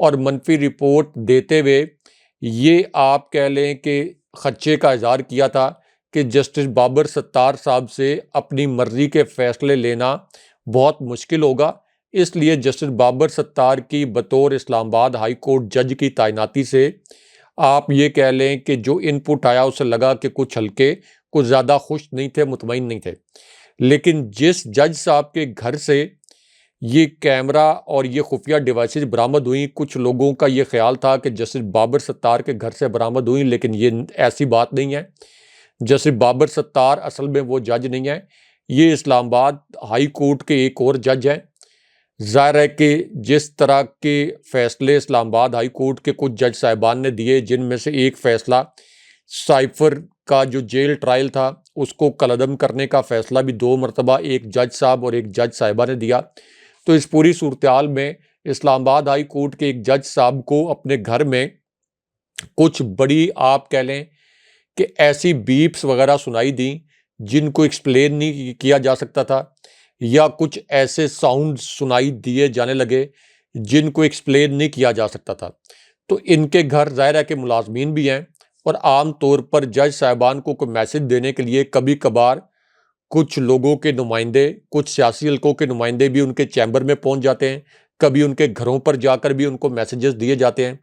اور منفی رپورٹ دیتے ہوئے یہ آپ کہہ لیں کہ خدشے کا اظہار کیا تھا کہ جسٹس بابر ستار صاحب سے اپنی مرضی کے فیصلے لینا بہت مشکل ہوگا، اس لیے جسٹس بابر ستار کی بطور اسلام آباد ہائی کورٹ جج کی تعیناتی سے آپ یہ کہہ لیں کہ جو ان پٹ آیا اسے لگا کہ کچھ ہلکے کچھ زیادہ خوش نہیں تھے، مطمئن نہیں تھے۔ لیکن جس جج صاحب کے گھر سے یہ کیمرہ اور یہ خفیہ ڈیوائسز برآمد ہوئیں، کچھ لوگوں کا یہ خیال تھا کہ جسٹس بابر ستار کے گھر سے برآمد ہوئیں، لیکن یہ ایسی بات نہیں ہے۔ جسٹس بابر ستار اصل میں وہ جج نہیں ہے، یہ اسلام آباد ہائی کورٹ کے ایک اور جج ہیں۔ ظاہر ہے کہ جس طرح کے فیصلے اسلام آباد ہائی کورٹ کے کچھ جج صاحبان نے دیے، جن میں سے ایک فیصلہ سائفر کا جو جیل ٹرائل تھا اس کو کالعدم کرنے کا فیصلہ بھی 2 مرتبہ ایک جج صاحب اور ایک جج صاحبہ نے دیا، تو اس پوری صورتحال میں اسلام آباد ہائی کورٹ کے ایک جج صاحب کو اپنے گھر میں کچھ بڑی آپ کہہ لیں کہ ایسی بیپس وغیرہ سنائی دیں جن کو ایکسپلین نہیں کیا جا سکتا تھا، یا کچھ ایسے ساؤنڈ سنائی دیے جانے لگے جن کو ایکسپلین نہیں کیا جا سکتا تھا۔ تو ان کے گھر ظاہر ہے کہ ملازمین بھی ہیں، اور عام طور پر جج صاحبان کو کوئی میسج دینے کے لیے کبھی کبھار کچھ لوگوں کے نمائندے، کچھ سیاسی حلقوں کے نمائندے بھی ان کے چیمبر میں پہنچ جاتے ہیں، کبھی ان کے گھروں پر جا کر بھی ان کو میسیجز دیے جاتے ہیں۔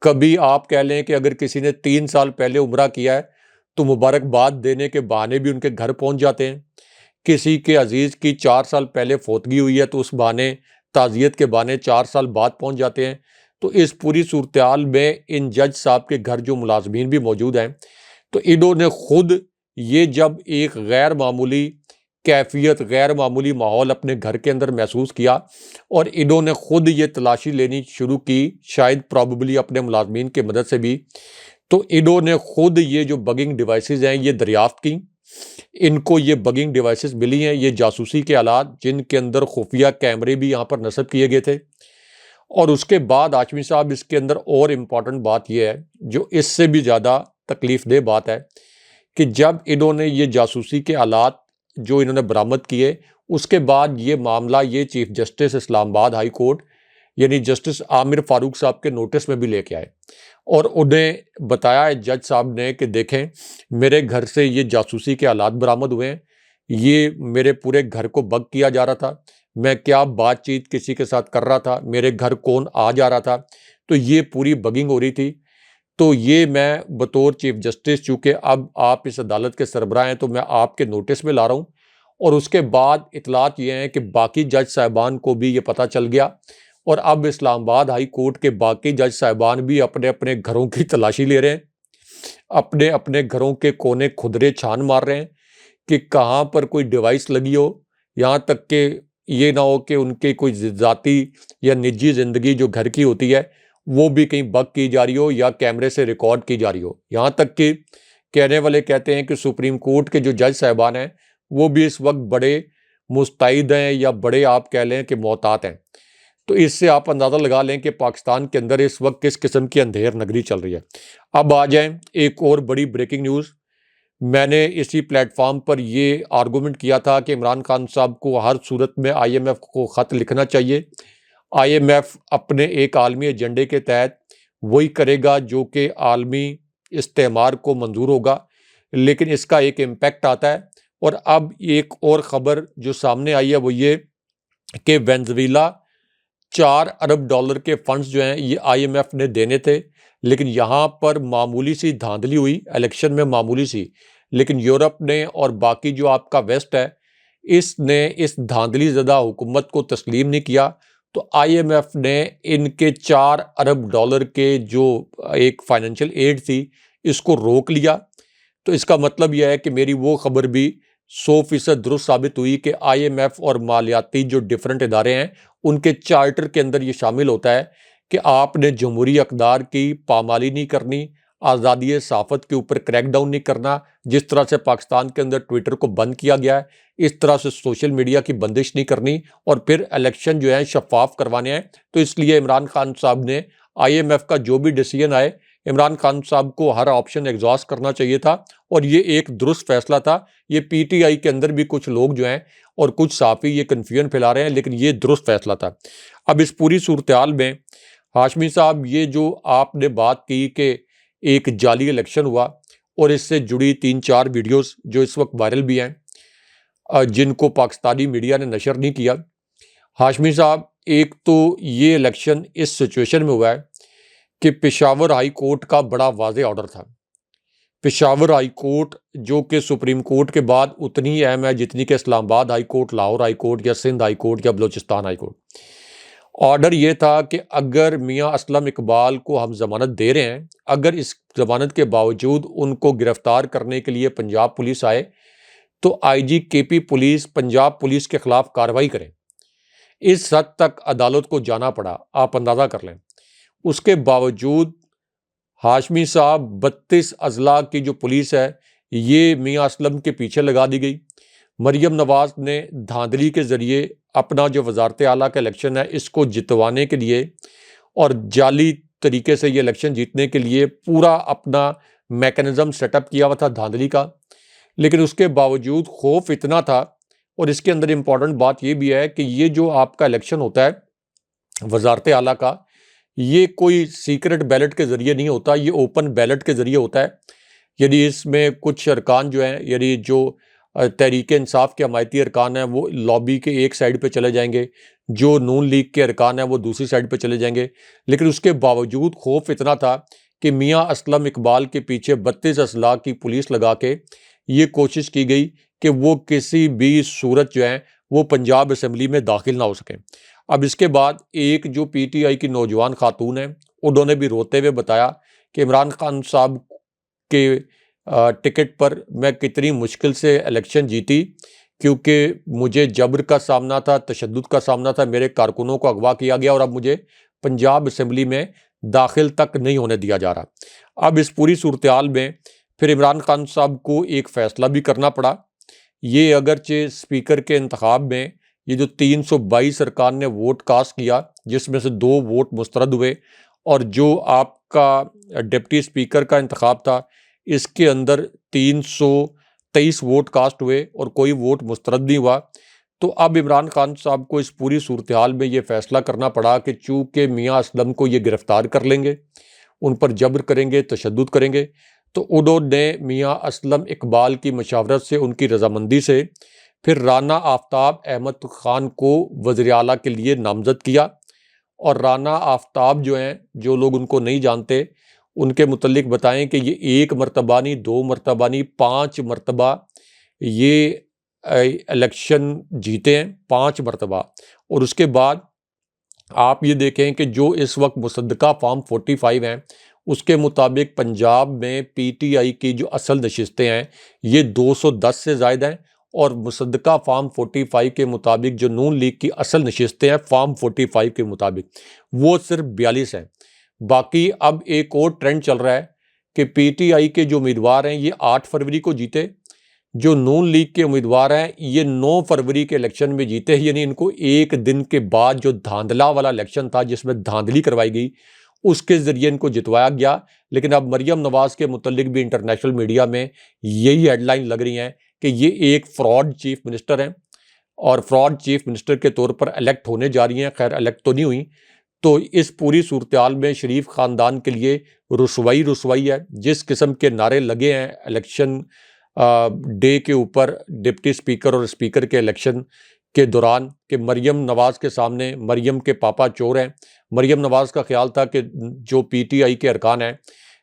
کبھی آپ کہہ لیں کہ اگر کسی نے 3 سال پہلے عمرہ کیا ہے تو مبارکباد دینے کے بہانے بھی ان کے گھر پہنچ جاتے ہیں۔ کسی کے عزیز کی 4 سال پہلے فوتگی ہوئی ہے تو اس بہانے، تعزیت کے بہانے 4 سال بعد پہنچ جاتے ہیں۔ تو اس پوری صورتحال میں ان جج صاحب کے گھر جو ملازمین بھی موجود ہیں، تو انہوں نے خود یہ جب ایک غیر معمولی کیفیت، غیر معمولی ماحول اپنے گھر کے اندر محسوس کیا، اور انہوں نے خود یہ تلاشی لینی شروع کی، شاید پرابیبلی اپنے ملازمین کی مدد سے بھی، تو انہوں نے خود یہ جو بگنگ ڈیوائسز ہیں یہ دریافت کی۔ ان کو یہ بگنگ ڈیوائسز ملی ہیں، یہ جاسوسی کے آلات جن کے اندر خفیہ کیمرے بھی یہاں پر نصب کیے گئے تھے۔ اور اس کے بعد ہاشمی صاحب اس کے اندر اور امپورٹنٹ بات یہ ہے، جو اس سے بھی زیادہ تکلیف دہ بات ہے، کہ جب انہوں نے یہ جاسوسی کے آلات جو انہوں نے برآمد کیے، اس کے بعد یہ معاملہ یہ چیف جسٹس اسلام آباد ہائی کورٹ یعنی جسٹس عامر فاروق صاحب کے نوٹس میں بھی لے کے آئے، اور انہیں بتایا جج صاحب نے کہ دیکھیں میرے گھر سے یہ جاسوسی کے آلات برآمد ہوئے ہیں، یہ میرے پورے گھر کو بگ کیا جا رہا تھا، میں کیا بات چیت کسی کے ساتھ کر رہا تھا، میرے گھر کون آ جا رہا تھا، تو یہ پوری بگنگ ہو رہی تھی۔ تو یہ میں بطور چیف جسٹس، چونکہ اب آپ اس عدالت کے سربراہ ہیں، تو میں آپ کے نوٹس میں لا رہا ہوں، اور اس کے بعد اطلاعات یہ ہیں کہ باقی جج صاحبان کو بھی یہ پتہ چل گیا، اور اب اسلام آباد ہائی کورٹ کے باقی جج صاحبان بھی اپنے اپنے گھروں کی تلاشی لے رہے ہیں، اپنے اپنے گھروں کے کونے کھدرے چھان مار رہے ہیں کہ کہاں پر کوئی ڈیوائس لگی ہو، یہاں تک کہ یہ نہ ہو کہ ان کے کوئی ذاتی یا نجی زندگی جو گھر کی ہوتی ہے وہ بھی کہیں بگ کی جا رہی ہو یا کیمرے سے ریکارڈ کی جا رہی ہو۔ یہاں تک کہ کہنے والے کہتے ہیں کہ سپریم کورٹ کے جو جج صاحبان ہیں وہ بھی اس وقت بڑے مستعد ہیں یا بڑے آپ کہہ لیں کہ محتاط ہیں۔ تو اس سے آپ اندازہ لگا لیں کہ پاکستان کے اندر اس وقت کس قسم کی اندھیر نگری چل رہی ہے۔ اب آ جائیں ایک اور بڑی بریکنگ نیوز۔ میں نے اسی پلیٹ فارم پر یہ آرگومنٹ کیا تھا کہ عمران خان صاحب کو ہر صورت میں آئی ایم ایف کو خط لکھنا چاہیے۔ آئی ایم ایف اپنے ایک عالمی ایجنڈے کے تحت وہی کرے گا جو کہ عالمی استعمار کو منظور ہوگا، لیکن اس کا ایک امپیکٹ آتا ہے۔ اور اب ایک اور خبر جو سامنے آئی ہے وہ یہ کہ وینزویلا $4 ارب کے فنڈز جو ہیں یہ آئی ایم ایف نے دینے تھے، لیکن یہاں پر معمولی سی دھاندلی ہوئی الیکشن میں، معمولی سی، لیکن یورپ نے اور باقی جو آپ کا ویسٹ ہے اس نے اس دھاندلی زدہ حکومت کو تسلیم نہیں کیا، تو آئی ایم ایف نے ان کے $4 ارب کے جو ایک فائنینشیل ایڈ تھی اس کو روک لیا۔ تو اس کا مطلب یہ ہے کہ میری وہ خبر بھی 100% درست ثابت ہوئی کہ آئی ایم ایف اور مالیاتی جو ڈیفرنٹ ادارے ہیں ان کے چارٹر کے اندر یہ شامل ہوتا ہے کہ آپ نے جمہوری اقدار کی پامالی نہیں کرنی، آزادی صحافت کے اوپر کریک ڈاؤن نہیں کرنا، جس طرح سے پاکستان کے اندر ٹویٹر کو بند کیا گیا ہے اس طرح سے سوشل میڈیا کی بندش نہیں کرنی، اور پھر الیکشن جو ہے شفاف کروانے ہیں۔ تو اس لیے عمران خان صاحب نے آئی ایم ایف کا جو بھی ڈیسیژن آئے، عمران خان صاحب کو ہر آپشن ایگزاسٹ کرنا چاہیے تھا، اور یہ ایک درست فیصلہ تھا۔ یہ پی ٹی آئی کے اندر بھی کچھ لوگ جو ہیں اور کچھ صحافی یہ کنفیوژن پھیلا رہے ہیں، لیکن یہ درست فیصلہ تھا۔ اب اس پوری صورتحال میں ہاشمی صاحب، یہ جو آپ نے بات کی کہ ایک جعلی الیکشن ہوا اور اس سے جڑی 3-4 ویڈیوز جو اس وقت وائرل بھی ہیں، جن کو پاکستانی میڈیا نے نشر نہیں کیا، ہاشمی صاحب، ایک تو یہ الیکشن اس سچویشن میں ہوا ہے کہ پشاور ہائی کورٹ کا بڑا واضح آرڈر تھا۔ پشاور ہائی کورٹ جو کہ سپریم کورٹ کے بعد اتنی ہی اہم ہے جتنی کہ اسلام آباد high court, Lahore high court یا سندھ ہائی کورٹ یا بلوچستان ہائی کورٹ۔ آرڈر یہ تھا کہ اگر میاں اسلم اقبال کو ہم ضمانت دے رہے ہیں، اگر اس ضمانت کے باوجود ان کو گرفتار کرنے کے لیے پنجاب پولیس آئے تو آئی جی کے پی پولیس پنجاب پولیس کے خلاف کارروائی کریں۔ اس حد تک عدالت کو جانا پڑا، آپ اندازہ کر لیں۔ اس کے باوجود ہاشمی صاحب 32 اضلاع کی جو پولیس ہے یہ میاں اسلم کے پیچھے لگا دی گئی۔ مریم نواز نے دھاندلی کے ذریعے اپنا جو وزارت اعلیٰ کا الیکشن ہے اس کو جتوانے کے لیے اور جعلی طریقے سے یہ الیکشن جیتنے کے لیے پورا اپنا میکنزم سیٹ اپ کیا ہوا تھا دھاندلی کا، لیکن اس کے باوجود خوف اتنا تھا۔ اور اس کے اندر امپورٹنٹ بات یہ بھی ہے کہ یہ جو آپ کا الیکشن ہوتا ہے وزارت اعلیٰ کا، یہ کوئی سیکرٹ بیلٹ کے ذریعے نہیں ہوتا، یہ اوپن بیلٹ کے ذریعے ہوتا ہے۔ یعنی اس میں کچھ ارکان جو ہیں، یعنی جو تحریک انصاف کے حمایتی ارکان ہیں وہ لابی کے ایک سائڈ پہ چلے جائیں گے، جو نون لیگ کے ارکان ہیں وہ دوسری سائڈ پہ چلے جائیں گے، لیکن اس کے باوجود خوف اتنا تھا کہ میاں اسلم اقبال کے پیچھے 32 اضلاع کی پولیس لگا کے یہ کوشش کی گئی کہ وہ کسی بھی صورت جو ہیں وہ پنجاب اسمبلی میں داخل نہ ہو سکیں۔ اب اس کے بعد ایک جو پی ٹی آئی کی نوجوان خاتون ہیں انہوں نے بھی روتے ہوئے بتایا کہ عمران خان صاحب کے ٹکٹ پر میں کتنی مشکل سے الیکشن جیتی، کیونکہ مجھے جبر کا سامنا تھا، تشدد کا سامنا تھا، میرے کارکنوں کو اغوا کیا گیا اور اب مجھے پنجاب اسمبلی میں داخل تک نہیں ہونے دیا جا رہا۔ اب اس پوری صورتحال میں پھر عمران خان صاحب کو ایک فیصلہ بھی کرنا پڑا۔ یہ اگرچہ اسپیکر کے انتخاب میں یہ جو 322 ارکان نے ووٹ کاسٹ کیا جس میں سے 2 ووٹ مسترد ہوئے، اور جو آپ کا ڈپٹی اسپیکر کا انتخاب تھا اس کے اندر 323 ووٹ کاسٹ ہوئے اور کوئی ووٹ مسترد نہیں ہوا، تو اب عمران خان صاحب کو اس پوری صورتحال میں یہ فیصلہ کرنا پڑا کہ چونکہ میاں اسلم کو یہ گرفتار کر لیں گے، ان پر جبر کریں گے، تشدد کریں گے، تو انہوں نے میاں اسلم اقبال کی مشاورت سے، ان کی رضامندی سے پھر رانا آفتاب احمد خان کو وزیر اعلیٰ کے لیے نامزد کیا۔ اور رانا آفتاب جو ہیں، جو لوگ ان کو نہیں جانتے ان کے متعلق بتائیں کہ یہ 1 مرتبہ نہیں، 2 مرتبہ نہیں، 5 مرتبہ یہ الیکشن جیتے ہیں، 5 مرتبہ۔ اور اس کے بعد آپ یہ دیکھیں کہ جو اس وقت مصدقہ فارم 45 ہیں اس کے مطابق پنجاب میں پی ٹی آئی کی جو اصل نشستیں ہیں یہ 210 سے زائد ہیں، اور مصدقہ فارم 45 کے مطابق جو نون لیگ کی اصل نشستیں ہیں فارم 45 کے مطابق وہ صرف 42 ہیں۔ باقی اب ایک اور ٹرینڈ چل رہا ہے کہ پی ٹی آئی کے جو امیدوار ہیں یہ 8 فروری کو جیتے، جو نون لیگ کے امیدوار ہیں یہ 9 فروری کے الیکشن میں جیتے، یعنی ان کو ایک دن کے بعد جو دھاندلا والا الیکشن تھا جس میں دھاندلی کروائی گئی اس کے ذریعے ان کو جتوایا گیا۔ لیکن اب مریم نواز کے متعلق بھی انٹرنیشنل میڈیا میں یہی ہیڈ لائن لگ رہی ہیں کہ یہ ایک فراڈ چیف منسٹر ہیں اور فراڈ چیف منسٹر کے طور پر الیکٹ ہونے جا رہی ہیں۔ خیر الیکٹ تو نہیں ہوئی، تو اس پوری صورتحال میں شریف خاندان کے لیے رسوائی ہے۔ جس قسم کے نعرے لگے ہیں الیکشن ڈے کے اوپر ڈپٹی اسپیکر اور اسپیکر کے الیکشن کے دوران کہ مریم نواز کے سامنے مریم کے پاپا چور ہیں، مریم نواز کا خیال تھا کہ جو پی ٹی آئی کے ارکان ہیں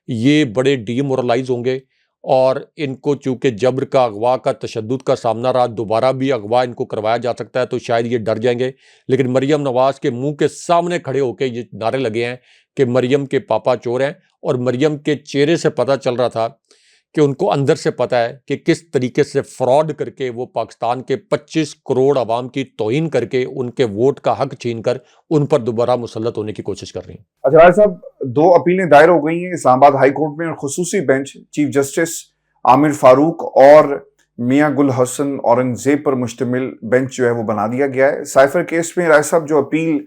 یہ بڑے ڈی مورلائز ہوں گے اور ان کو چونکہ جبر کا، اغوا کا، تشدد کا سامنا رہا، دوبارہ بھی اغوا ان کو کروایا جا سکتا ہے تو شاید یہ ڈر جائیں گے۔ لیکن مریم نواز کے منہ کے سامنے کھڑے ہو کے یہ نعرے لگے ہیں کہ مریم کے پاپا چور ہیں، اور مریم کے چہرے سے پتہ چل رہا تھا کہ ان کو اندر سے پتہ ہے کہ کس طریقے سے فراڈ کر کے وہ پاکستان کے 25 کروڑ عوام کی توہین کر کے ان کے ووٹ کا حق چھین کر ان پر دوبارہ مسلط ہونے کی کوشش کر رہی ہیں۔ اچھا راج صاحب، 2 اپیلیں دائر ہو گئی ہیں اسلام آباد ہائی کورٹ میں، اور خصوصی بینچ چیف جسٹس عامر فاروق اور میاں گل حسن اورنگزیب پر مشتمل بینچ جو ہے وہ بنا دیا گیا ہے۔ سائفر کیس میں راج صاحب جو اپیل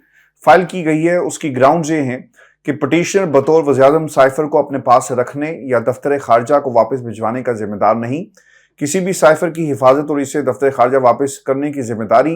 فائل کی گئی ہے اس کی گراؤنڈز یہ ہیں کہ پٹیشنر بطور وزیراعظم سائفر کو اپنے پاس رکھنے یا دفتر خارجہ کو واپس بھجوانے کا ذمہ دار نہیں، کسی بھی سائفر کی حفاظت اور اسے دفتر خارجہ واپس کرنے کی ذمہ داری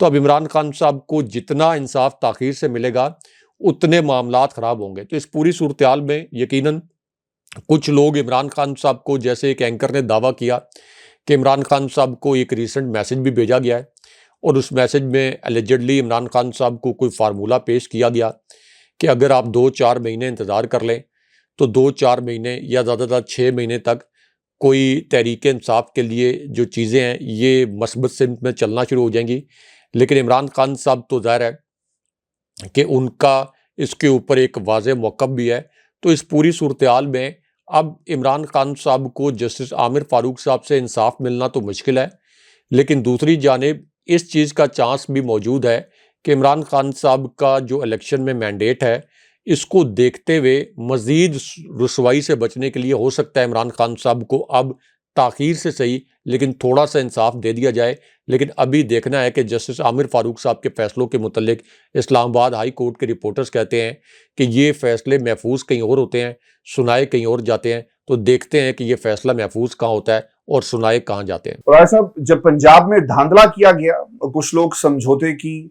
تو اب عمران خان صاحب کو جتنا انصاف تاخیر سے ملے گا اتنے معاملات خراب ہوں گے. تو اس پوری صورتحال میں یقیناً کچھ لوگ عمران خان صاحب کو، جیسے ایک اینکر نے دعویٰ کیا کہ عمران خان صاحب کو ایک ریسنٹ میسج بھی بھیجا گیا ہے، اور اس میسج میں اللیجڈلی عمران خان صاحب کو کوئی فارمولہ پیش کیا گیا کہ اگر آپ 2-4 مہینے انتظار کر لیں تو 2-4 مہینے یا زیادہ تر 6 مہینے تک کوئی تحریک انصاف کے لیے جو چیزیں ہیں یہ مثبت سمت میں چلنا شروع ہو جائیں گی. لیکن عمران خان صاحب تو ظاہر ہے کہ ان کا اس کے اوپر ایک واضح موقف بھی ہے. تو اس پوری صورتحال میں اب عمران خان صاحب کو جسٹس عامر فاروق صاحب سے انصاف ملنا تو مشکل ہے، لیکن دوسری جانب اس چیز کا چانس بھی موجود ہے کہ عمران خان صاحب کا جو الیکشن میں مینڈیٹ ہے اس کو دیکھتے ہوئے مزید رسوائی سے بچنے کے لیے ہو سکتا ہے عمران خان صاحب کو اب تاخیر سے صحیح لیکن تھوڑا سا انصاف دے دیا جائے. لیکن ابھی دیکھنا ہے کہ جسٹس عامر فاروق صاحب کے فیصلوں کے متعلق اسلام آباد ہائی کورٹ کے رپورٹرز کہتے ہیں کہ یہ فیصلے محفوظ کہیں اور ہوتے ہیں، سنائے کہیں اور جاتے ہیں. تو دیکھتے ہیں کہ یہ فیصلہ محفوظ کہاں ہوتا ہے اور سنائے کہاں جاتے ہیں. راجہ صاحب، جب پنجاب میں دھاندلا کیا گیا، کچھ لوگ سمجھوتے کی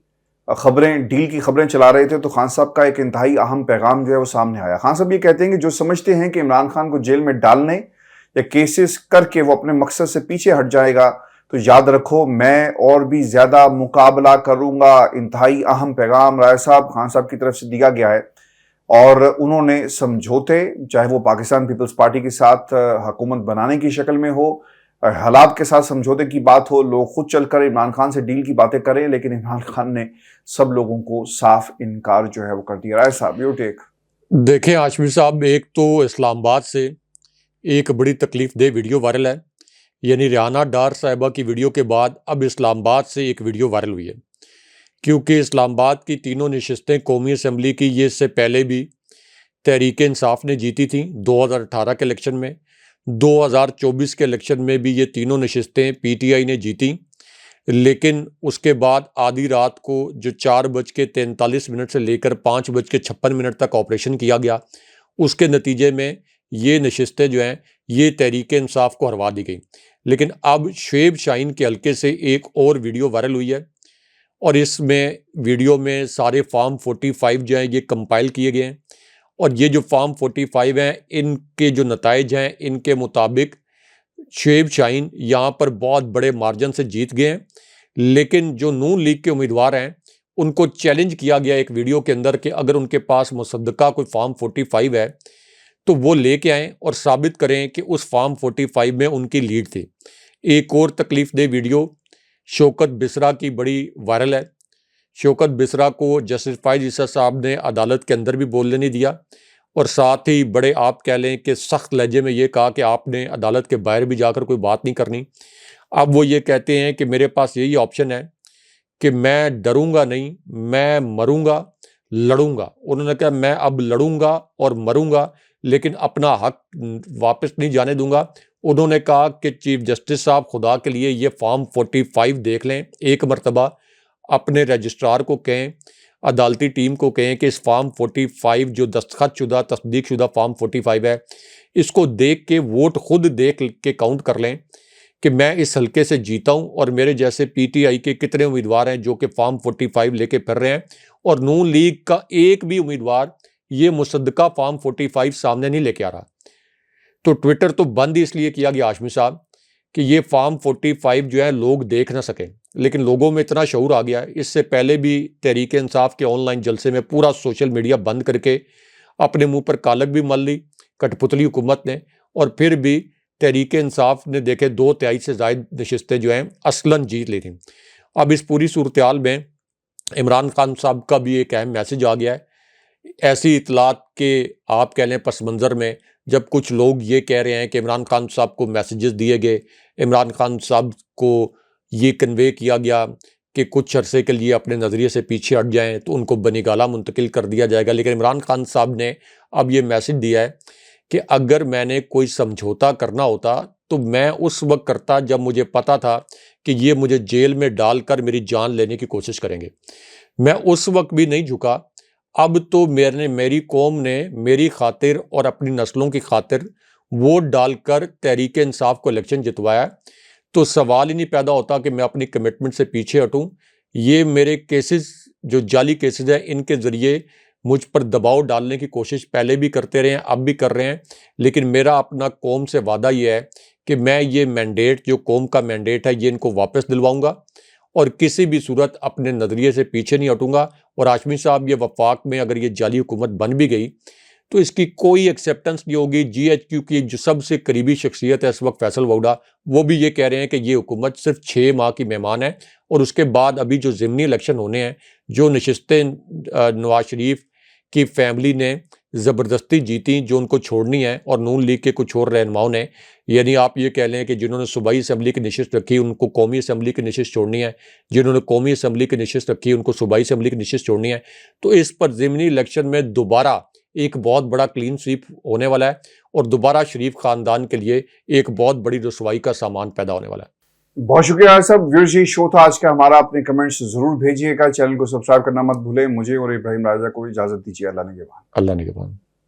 خبریں، ڈیل کی خبریں چلا رہے تھے، تو خان صاحب کا ایک انتہائی اہم پیغام جو ہے وہ سامنے آیا. خان صاحب یہ کہتے ہیں کہ جو سمجھتے ہیں کہ عمران خان کو جیل میں ڈالنے یا کیسز کر کے وہ اپنے مقصد سے پیچھے ہٹ جائے گا، تو یاد رکھو میں اور بھی زیادہ مقابلہ کروں گا. انتہائی اہم پیغام راجہ صاحب خان صاحب کی طرف سے دیا گیا ہے، اور انہوں نے سمجھوتے، چاہے وہ پاکستان پیپلز پارٹی کے ساتھ حکومت بنانے کی شکل میں ہو، حالات کے ساتھ سمجھوتے کی بات ہو، لوگ خود چل کر عمران خان سے ڈیل کی باتیں کریں، لیکن عمران خان نے سب لوگوں کو صاف انکار جو ہے وہ کر دیا. رائے صاحب، یو ٹیک. دیکھیں ہاشمی صاحب، ایک تو اسلام آباد سے ایک بڑی تکلیف دہ ویڈیو وائرل ہے، یعنی ریحانہ ڈار صاحبہ کی ویڈیو کے بعد اب اسلام آباد سے ایک ویڈیو وائرل ہوئی ہے، کیونکہ اسلام آباد کی تینوں نشستیں قومی اسمبلی کی یہ اس سے پہلے بھی تحریک انصاف نے جیتی تھیں 2018 کے الیکشن میں. 2024 کے الیکشن میں بھی یہ تینوں نشستیں پی ٹی آئی نے جیتیں، لیکن اس کے بعد آدھی رات کو جو 4:43 سے لے کر 5:56 تک آپریشن کیا گیا، اس کے نتیجے میں یہ نشستیں جو ہیں یہ تحریک انصاف کو ہروا دی گئیں. لیکن اب شعیب شاہین کے حلقے سے ایک اور ویڈیو وائرل ہوئی ہے، اور اس میں ویڈیو میں سارے فارم 45 جو ہیں یہ کمپائل کیے گئے ہیں، اور یہ جو فارم 45 ہیں ان کے جو نتائج ہیں ان کے مطابق شعیب شاہین یہاں پر بہت بڑے مارجن سے جیت گئے ہیں. لیکن جو نون لیگ کے امیدوار ہیں ان کو چیلنج کیا گیا ایک ویڈیو کے اندر کہ اگر ان کے پاس مصدقہ کوئی فارم 45 ہے تو وہ لے کے آئیں اور ثابت کریں کہ اس فارم 45 میں ان کی لیڈ تھی. ایک اور تکلیف دہ ویڈیو شوکت بسرا کی بڑی وائرل ہے. شوکت بسرا کو جسٹس فائز عیسیٰ صاحب نے عدالت کے اندر بھی بولنے نہیں دیا، اور ساتھ ہی بڑے آپ کہہ لیں کہ سخت لہجے میں یہ کہا کہ آپ نے عدالت کے باہر بھی جا کر کوئی بات نہیں کرنی. اب وہ یہ کہتے ہیں کہ میرے پاس یہی آپشن ہے کہ میں ڈروں گا نہیں، میں مروں گا، لڑوں گا. انہوں نے کہا میں اب لڑوں گا اور مروں گا لیکن اپنا حق واپس نہیں جانے دوں گا. انہوں نے کہا کہ چیف جسٹس صاحب خدا کے لیے یہ فارم 45 دیکھ لیں ایک مرتبہ، اپنے رجسٹرار کو کہیں، عدالتی ٹیم کو کہیں کہ اس فارم 45 جو دستخط شدہ تصدیق شدہ فارم 45 ہے اس کو دیکھ کے ووٹ خود دیکھ کے کاؤنٹ کر لیں کہ میں اس حلقے سے جیتا ہوں، اور میرے جیسے پی ٹی آئی کے کتنے امیدوار ہیں جو کہ فارم 45 لے کے پھر رہے ہیں، اور نون لیگ کا ایک بھی امیدوار یہ مصدقہ فارم 45 سامنے نہیں لے کے آ رہا. تو ٹویٹر تو بند ہی اس لیے کیا گیا ہاشمی صاحب کہ یہ فارم 45 جو ہے لوگ دیکھ نہ سکیں، لیکن لوگوں میں اتنا شعور آ گیا ہے. اس سے پہلے بھی تحریک انصاف کے آن لائن جلسے میں پورا سوشل میڈیا بند کر کے اپنے منہ پر کالک بھی مل لی کٹ پتلی حکومت نے، اور پھر بھی تحریک انصاف نے دیکھے 2/3 سے زائد نشستیں جو ہیں اصلاً جیت لی تھیں. اب اس پوری صورتحال میں عمران خان صاحب کا بھی ایک اہم میسج آ گیا ہے. ایسی اطلاعات کے آپ کہہ لیں پس منظر میں جب کچھ لوگ یہ کہہ رہے ہیں کہ عمران خان صاحب کو میسیجز دیے گئے، عمران خان صاحب کو یہ کنوے کیا گیا کہ کچھ عرصے کے لیے اپنے نظریے سے پیچھے ہٹ جائیں تو ان کو بنگالہ منتقل کر دیا جائے گا، لیکن عمران خان صاحب نے اب یہ میسج دیا ہے کہ اگر میں نے کوئی سمجھوتا کرنا ہوتا تو میں اس وقت کرتا جب مجھے پتا تھا کہ یہ مجھے جیل میں ڈال کر میری جان لینے کی کوشش کریں گے. میں اس وقت بھی نہیں جھکا. اب تو میری قوم نے میری خاطر اور اپنی نسلوں کی خاطر ووٹ ڈال کر تحریک انصاف کو الیکشن جتوایا، تو سوال ہی نہیں پیدا ہوتا کہ میں اپنی کمٹمنٹ سے پیچھے ہٹوں یہ میرے کیسز جو جعلی کیسز ہیں ان کے ذریعے مجھ پر دباؤ ڈالنے کی کوشش پہلے بھی کرتے رہے ہیں، اب بھی کر رہے ہیں، لیکن میرا اپنا قوم سے وعدہ یہ ہے کہ میں یہ مینڈیٹ جو قوم کا مینڈیٹ ہے یہ ان کو واپس دلواؤں گا اور کسی بھی صورت اپنے نظریے سے پیچھے نہیں ہٹوں گا۔ اور ہاشمی صاحب، یہ وفاق میں اگر یہ جعلی حکومت بن بھی گئی تو اس کی کوئی ایکسیپٹنس نہیں ہوگی۔ جی ایچ کیو کی جو سب سے قریبی شخصیت ہے اس وقت فیصل ووڈا، وہ بھی یہ کہہ رہے ہیں کہ یہ حکومت صرف 6 ماہ کی مہمان ہے، اور اس کے بعد ابھی جو ضمنی الیکشن ہونے ہیں، جو نشستیں نواز شریف کی فیملی نے زبردستی جیتی جو ان کو چھوڑنی ہے، اور نون لیگ کے کچھ اور رہنماؤں نے، یعنی آپ یہ کہہ لیں کہ جنہوں نے صوبائی اسمبلی کی نشست رکھی ان کو قومی اسمبلی کی نشست چھوڑنی ہے، جنہوں نے قومی اسمبلی کی نشست رکھی ان کو صوبائی اسمبلی کی نشست چھوڑنی ہے، تو اس پر ضمنی الیکشن میں دوبارہ ایک بہت بڑا کلین سویپ ہونے والا ہے، اور دوبارہ شریف خاندان کے لیے ایک بہت بڑی رسوائی کا سامان پیدا ہونے والا ہے۔ بہت شکریہ صاحب، ویورز یہ شو تھا آج کا ہمارا، اپنے کمنٹس ضرور بھیجیے گا، چینل کو سبسکرائب کرنا مت بھولیں، مجھے اور ابراہیم راجہ کو اجازت دیجیے، اللہ نگہبان۔ اللہ نگہبان۔